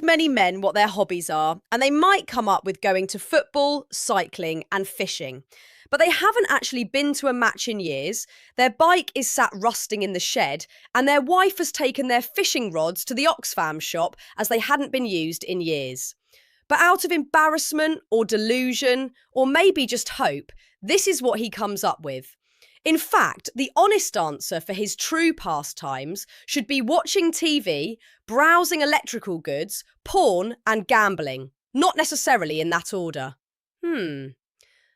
many men what their hobbies are, and they might come up with going to football, cycling, and fishing. But they haven't actually been to a match in years, their bike is sat rusting in the shed, and their wife has taken their fishing rods to the Oxfam shop as they hadn't been used in years. But out of embarrassment or delusion, or maybe just hope, this is what he comes up with. In fact, the honest answer for his true pastimes should be watching TV, browsing electrical goods, porn, and gambling. Not necessarily in that order.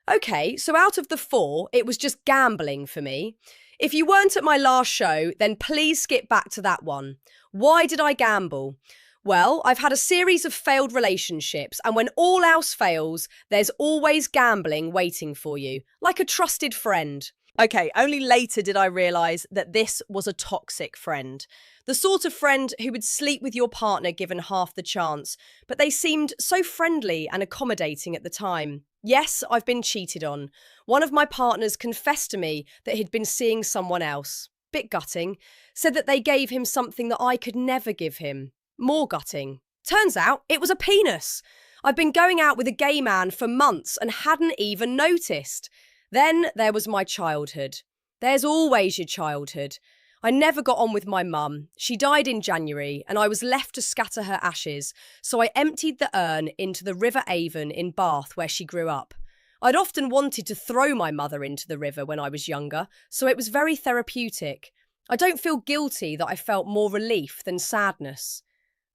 Okay, so out of the four, it was just gambling for me. If you weren't at my last show, then please skip back to that one. Why did I gamble? Well, I've had a series of failed relationships, and when all else fails, there's always gambling waiting for you, like a trusted friend. Okay, only later did I realise that this was a toxic friend. The sort of friend who would sleep with your partner given half the chance, but they seemed so friendly and accommodating at the time. Yes, I've been cheated on. One of my partners confessed to me that he'd been seeing someone else. Bit gutting. Said that they gave him something that I could never give him. More gutting. Turns out it was a penis. I'd been going out with a gay man for months and hadn't even noticed. Then there was my childhood. There's always your childhood. I never got on with my mum. She died in January and I was left to scatter her ashes, so I emptied the urn into the River Avon in Bath where she grew up. I'd often wanted to throw my mother into the river when I was younger, so it was very therapeutic. I don't feel guilty that I felt more relief than sadness.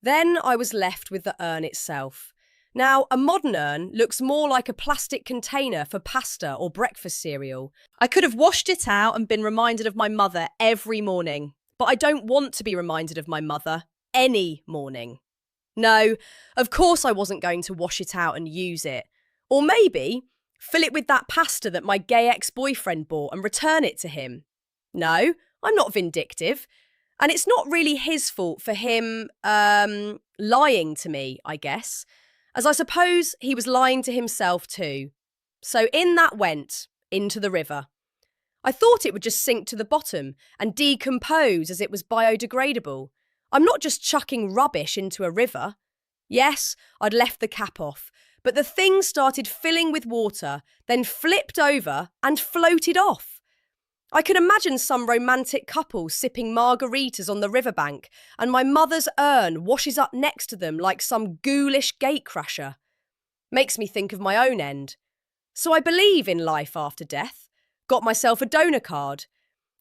Then I was left with the urn itself. Now, a modern urn looks more like a plastic container for pasta or breakfast cereal. I could have washed it out and been reminded of my mother every morning, but I don't want to be reminded of my mother any morning. No, of course I wasn't going to wash it out and use it. Or maybe fill it with that pasta that my gay ex-boyfriend bought and return it to him. No, I'm not vindictive. And it's not really his fault for him, lying to me, I guess. As I suppose he was lying to himself too. So in that went, into the river. I thought it would just sink to the bottom and decompose as it was biodegradable. I'm not just chucking rubbish into a river. Yes, I'd left the cap off, but the thing started filling with water, then flipped over and floated off. I could imagine some romantic couple sipping margaritas on the riverbank, and my mother's urn washes up next to them like some ghoulish gatecrasher. Makes me think of my own end. So I believe in life after death. Got myself a donor card.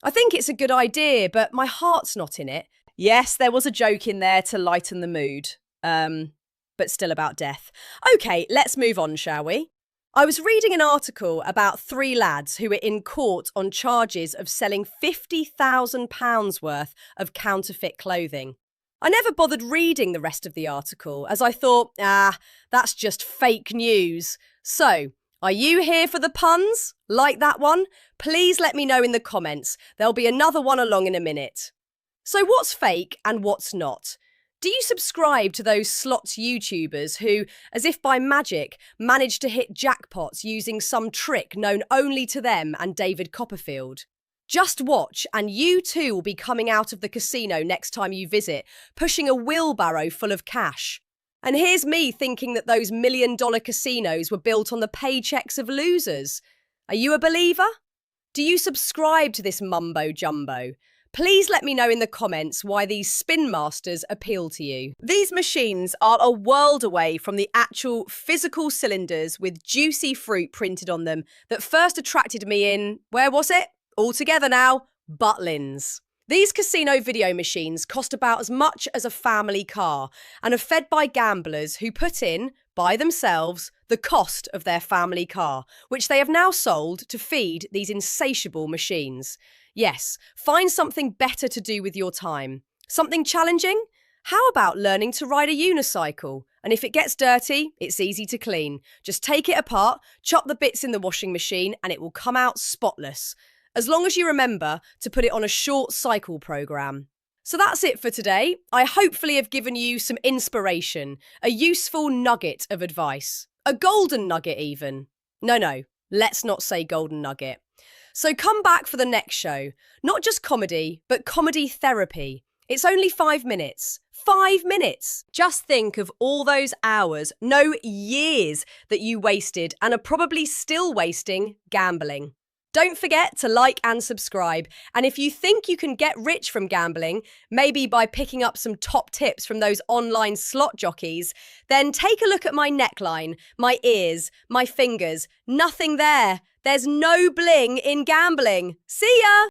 I think it's a good idea, but my heart's not in it. Yes, there was a joke in there to lighten the mood. But still about death. Okay, let's move on, shall we? I was reading an article about three lads who were in court on charges of selling £50,000 worth of counterfeit clothing. I never bothered reading the rest of the article as I thought, that's just fake news. So, are you here for the puns? Like that one? Please let me know in the comments. There'll be another one along in a minute. So what's fake and what's not? Do you subscribe to those slots YouTubers who, as if by magic, manage to hit jackpots using some trick known only to them and David Copperfield? Just watch and you too will be coming out of the casino next time you visit, pushing a wheelbarrow full of cash. And here's me thinking that those million-dollar casinos were built on the paychecks of losers. Are you a believer? Do you subscribe to this mumbo-jumbo? Please let me know in the comments why these spin masters appeal to you. These machines are a world away from the actual physical cylinders with juicy fruit printed on them that first attracted me in, where was it? All together now, Butlins. These casino video machines cost about as much as a family car and are fed by gamblers who put in, by themselves, the cost of their family car, which they have now sold to feed these insatiable machines. Yes, find something better to do with your time. Something challenging? How about learning to ride a unicycle? And if it gets dirty, it's easy to clean. Just take it apart, chop the bits in the washing machine, and it will come out spotless. As long as you remember to put it on a short cycle program. So that's it for today. I hopefully have given you some inspiration, a useful nugget of advice. A golden nugget even. No, let's not say golden nugget. So come back for the next show. Not just comedy, but comedy therapy. It's only 5 minutes. 5 minutes. Just think of all those hours, no years, that you wasted and are probably still wasting gambling. Don't forget to like and subscribe. And if you think you can get rich from gambling, maybe by picking up some top tips from those online slot jockeys, then take a look at my neckline, my ears, my fingers. Nothing there. There's no bling in gambling. See ya!